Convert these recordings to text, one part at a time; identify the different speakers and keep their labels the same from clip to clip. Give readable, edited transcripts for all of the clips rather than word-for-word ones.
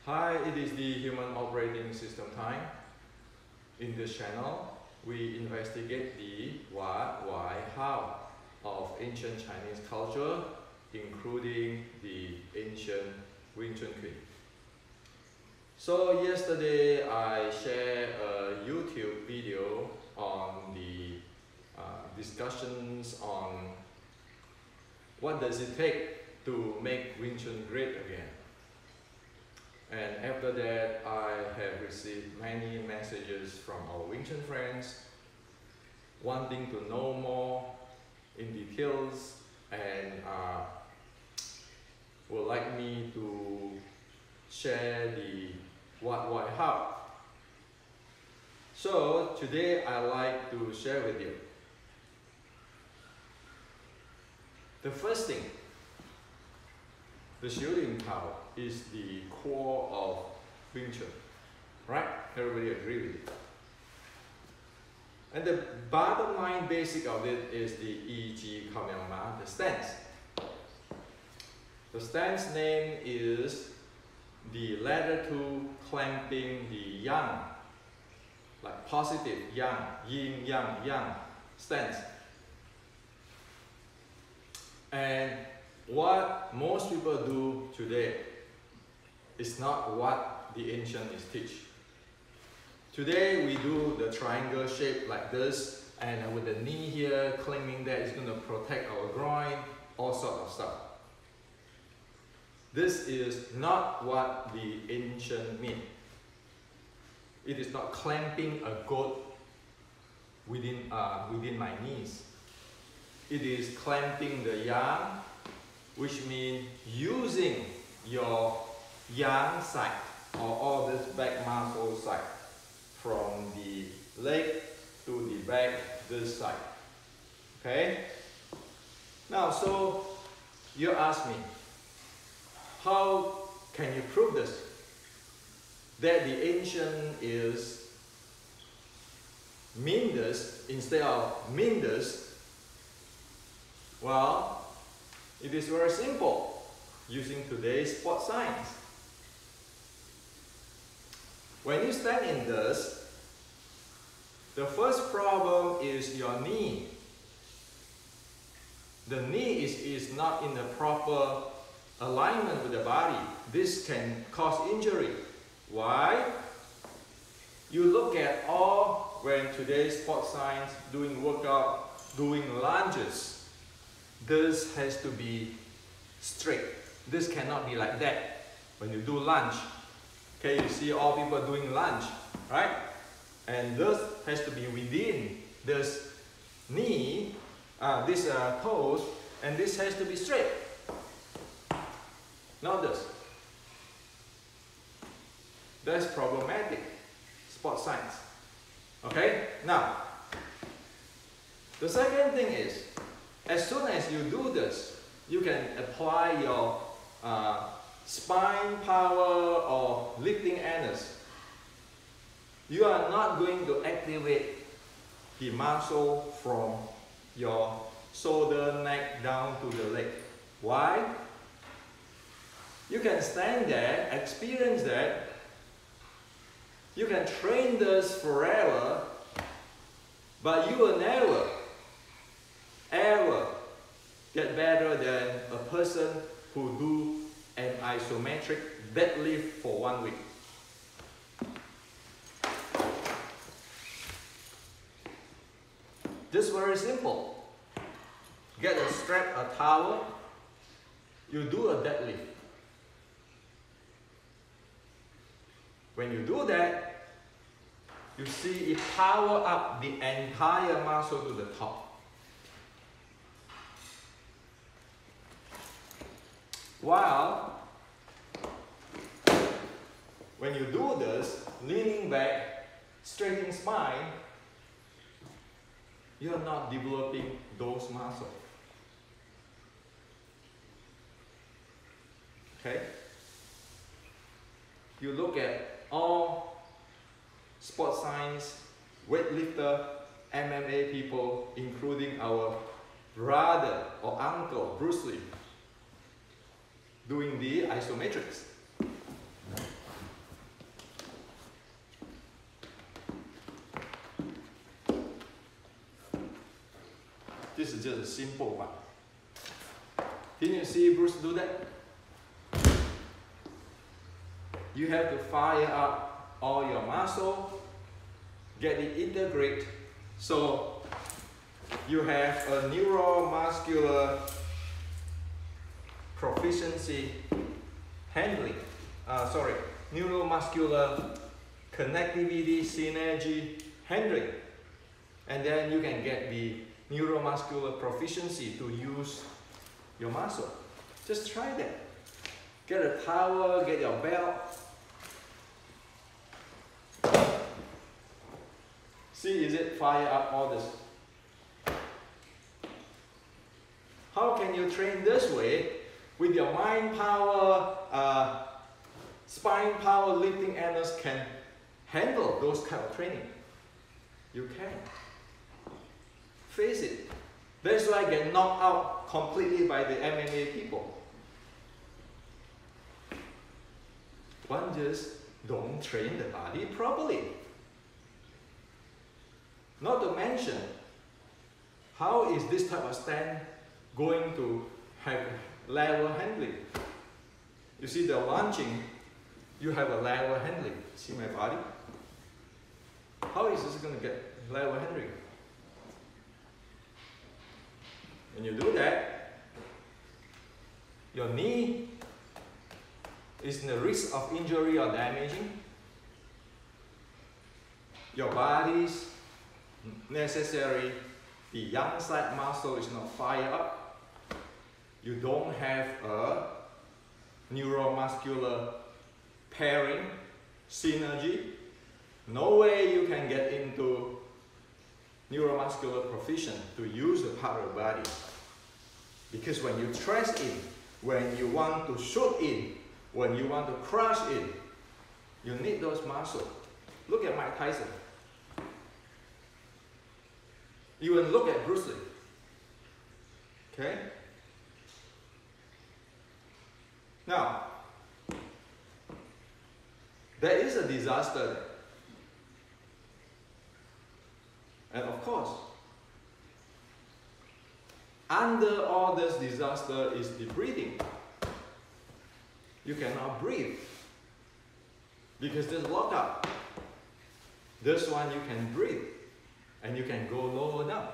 Speaker 1: Hi, it is the Human Operating System time. In this channel, we investigate the what, why, how of ancient Chinese culture, including the ancient Wing Chun. So yesterday, I shared a YouTube video on the discussions on what does it take to make Wing Chun great again. And after that, I have received many messages from our Wing Chun friends wanting to know more in details and would like me to share the what, why, how. So today I'd like to share with you. The first thing, the shooting power is the core of Wing Chun, right? Everybody agree with it. And the bottom line basic of it is the E.G. Kamehameha, the stance. The stance name is the letter 2 clamping the yang, like positive yang, yin, yang, yang stance. And what most people do today is not what the ancient is teach. Today we do the triangle shape like this, and with the knee here claiming that it's going to protect our groin, all sort of stuff. This is not what the ancient mean. It is not clamping a goat within my knees. It is clamping the yang, which means using your yang side or all this back muscle side from the leg to the back this side. Okay? Now, so you ask me, how can you prove this? That the ancient is mean this instead of mean this? Well, it is very simple using today's sports science. When you stand in this, the first problem is your knee. The knee is not in the proper alignment with the body. This can cause injury. Why? You look at all when today's sports science doing workout, doing lunges. This has to be straight. This cannot be like that. When you do lunge, okay, you see all people doing lunge, right? And this has to be within this knee, this toes, and this has to be straight. Not this. That's problematic. Sports science. Okay? Now, the second thing is, as soon as you do this, you can apply your spine power or lifting anus. You are not going to activate the muscle from your shoulder, neck down to the leg. Why? You can stand there, experience that. You can train this forever, but you will never ever get better than a person who do an isometric deadlift for 1 week. Just very simple. Get a strap, a towel, you do a deadlift. When you do that, you see it power up the entire muscle to the top. While when you do this, leaning back, straightening spine, you are not developing those muscles. Okay? You look at all sports science, weightlifter, MMA people, including our brother or uncle, Bruce Lee, doing the isometrics. just a simple one. Didn't you see Bruce do that? You have to fire up all your muscle, get it integrate, so you have a neuromuscular proficiency handling. Neuromuscular connectivity synergy handling, and then you can get the neuromuscular proficiency to use your muscle. Just try that. Get a towel, get your belt. See, is it fire up all this? How can you train this way with your mind power, spine power, lifting analysts can handle those kind of training? You can. Face it. That's why I get knocked out completely by the MMA people. One just don't train the body properly. Not to mention, how is this type of stand going to have lateral handling? You see the launching, you have a lateral handling. See my body? How is this going to get lateral handling? When you do that, your knee is in the risk of injury or damaging. Your body's necessary, the young side muscle is not fired up. You don't have a neuromuscular pairing, synergy. No way you can get into neuromuscular proficient to use the part of the body. Because when you thrust in, when you want to shoot in, when you want to crush in, you need those muscles. Look at Mike Tyson. Even look at Bruce Lee. Okay? Now, there is a disaster there. And of course, under all this disaster is the breathing. You cannot breathe because there's lockup. This one you can breathe and you can go lower down.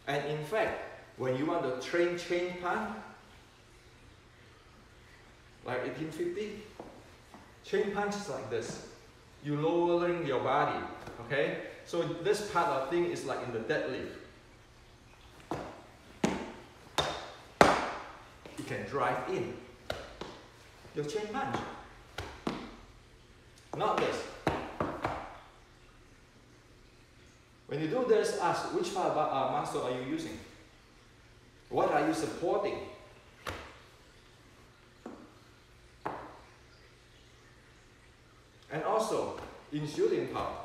Speaker 1: And in fact, when you want to train chain punch, like 1850, chain punch is like this. You lowering your body, okay? So this part of thing is like in the deadlift. You can drive in your chain punch. Not this. When you do this, ask which part of muscle are you using? What are you supporting? And also, in shooting power,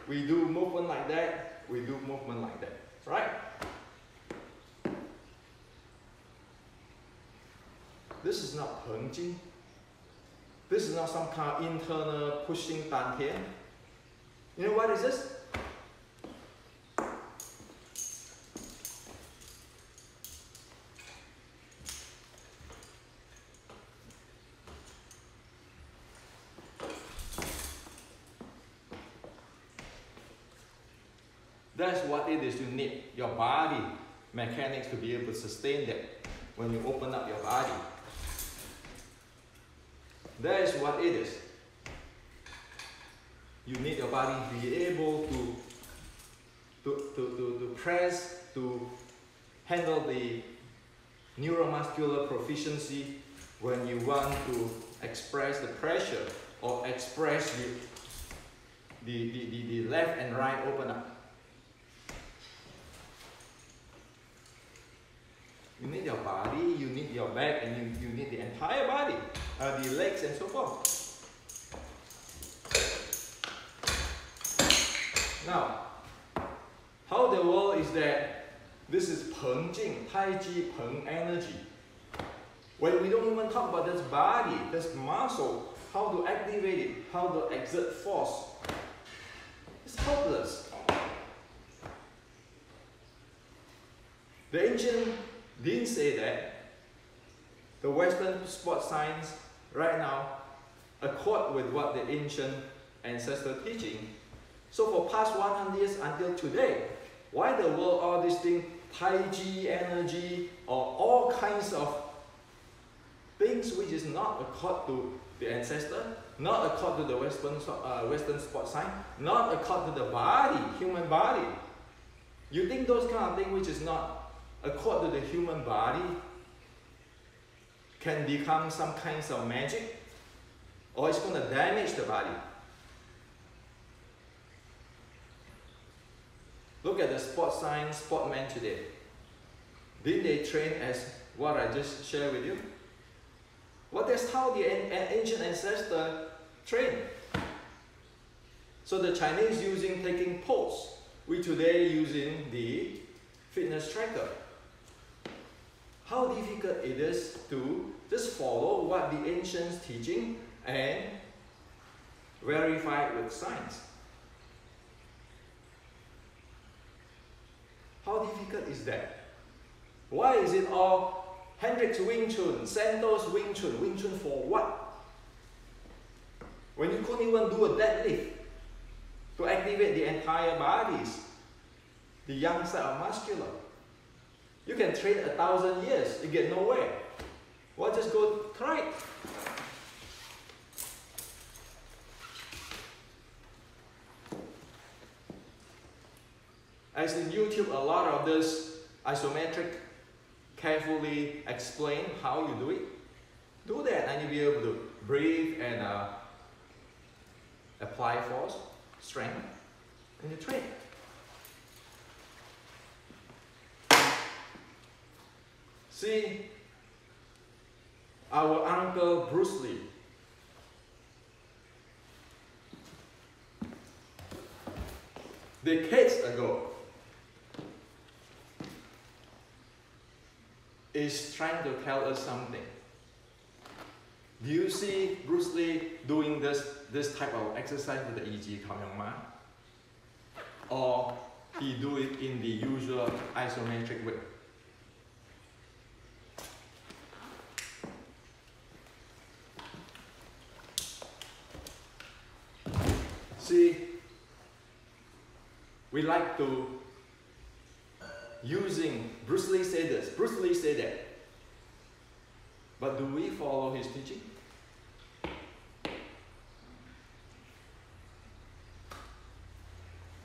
Speaker 1: we do movement like that, we do movement like that, right? This is not punching. This is not some kind of internal pushing dantian. You know what is this? That's what it is. You need your body mechanics to be able to sustain that when you open up your body. That is what it is. You need your body to be able to press, to handle the neuromuscular proficiency when you want to express the pressure or express the left and right open up. You need your body, you need your back, and you need the entire body, the legs and so forth. Now, how the world is that this is Peng Jing, Tai Chi Peng energy. When we don't even talk about this body, this muscle, how to activate it, how to exert force, it's hopeless. The ancient didn't say that. The Western sports science right now accord with what the ancient ancestor teaching. So for past 100 years until today, why the world all these things, Tai Chi, energy, or all kinds of things which is not accord to the ancestor, not accord to the Western sports science, not accord to the body, human body. You think those kind of things which is not accord to the human body can become some kinds of magic? Or it's going to damage the body? Look at the sports science sportmen today. Didn't they train as what I just shared with you? Well, that's how the ancient ancestor trained. So the Chinese using taking pose. We today using the fitness tracker. How difficult it is to just follow what the ancients teaching and verify it with science. How difficult is that? Why is it all Hendrix Wing Chun, Santos Wing Chun? Wing Chun for what? When you couldn't even do a deadlift to activate the entire bodies, the young side of muscular. You can train 1,000 years, you get nowhere. Well, just go try it. As in YouTube, a lot of this isometric carefully explain how you do it. Do that and you'll be able to breathe and apply force, strength, and you train. See, our uncle Bruce Lee, decades ago, is trying to tell us something. Do you see Bruce Lee doing this type of exercise with the E.G. Kamyongma? Or he do it in the usual isometric way? See, we like to using Bruce Lee said this, Bruce Lee said that. But do we follow his teaching?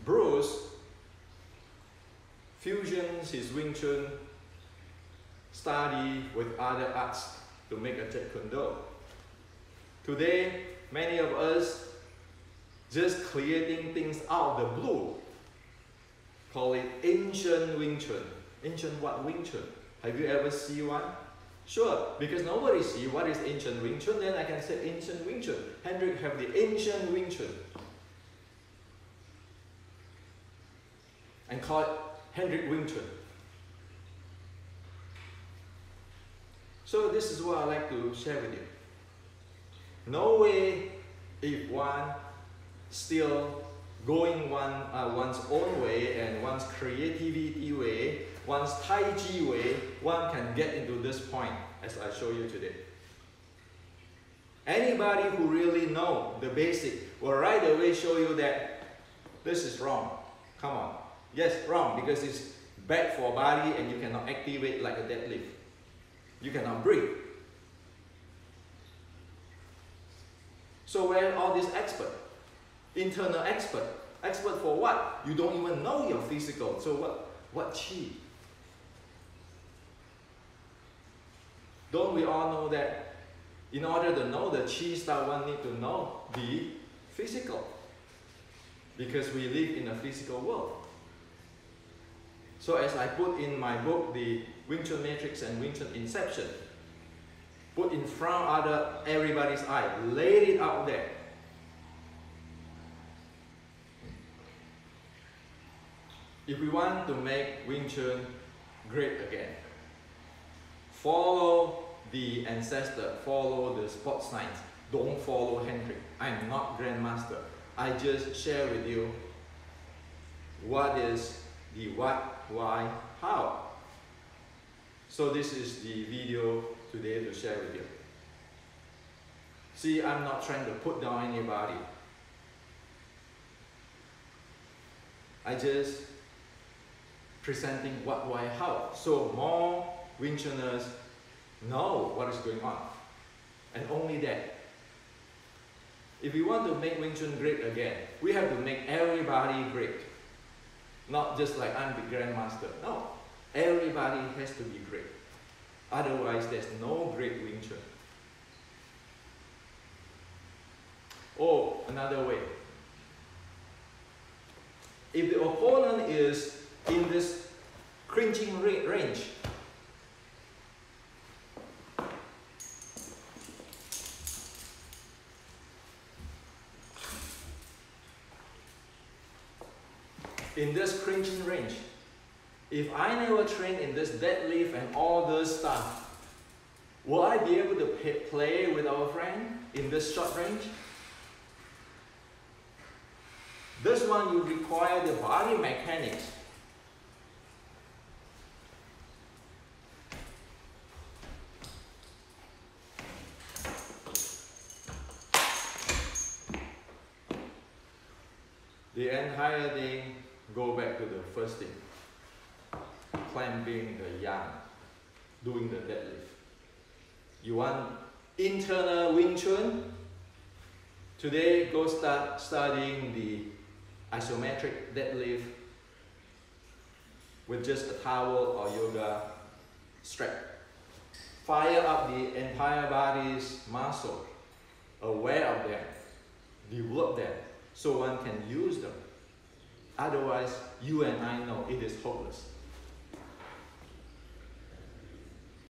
Speaker 1: Bruce fusions his Wing Chun study with other arts to make a Jeet Kune Do. Today, many of us just creating things out of the blue. Call it ancient Wing Chun. Ancient what Wing Chun? Have you ever seen one? Sure, because nobody see what is ancient Wing Chun, then I can say ancient Wing Chun. Hendrik have the ancient Wing Chun. And call it Hendrik Wing Chun. So this is what I like to share with you. No way if one still going one's own way and one's creativity way, one's Tai Chi way, one can get into this point as I show you today. Anybody who really know the basic will right away show you that this is wrong. Come on. Yes, wrong, because it's bad for body and you cannot activate like a deadlift. You cannot breathe. So where are all these experts? Internal expert. Expert for what? You don't even know your physical. So what chi? Don't we all know that in order to know the chi style, one need to know the physical? Because we live in a physical world. So as I put in my book, the Wing Chun Matrix and Wing Chun Inception, put in front of everybody's eye, laid it out there. If we want to make Wing Chun great again, follow the ancestor, follow the sports science. Don't follow Hendrik. I'm not Grandmaster. I just share with you what is the what, why, how. So this is the video today to share with you. See, I'm not trying to put down anybody. I just presenting what, why, how. So more Wing Chuners know what is going on. And only that. If we want to make Wing Chun great again, we have to make everybody great. Not just like I'm the grandmaster. No, everybody has to be great. Otherwise, there's no great Wing Chun. Or another way. If the opponent is in this clinching range, if I never train in this deadlift and all this stuff, will I be able to play with our friend in this short range? This one you require the body mechanics. The entire thing go back to the first thing. Clamping the yarn, doing the deadlift. You want internal Wing Chun? Today go start studying the isometric deadlift with just a towel or yoga strap. Fire up the entire body's muscle, aware of them, develop them so one can use them. Otherwise, you and I know it is hopeless.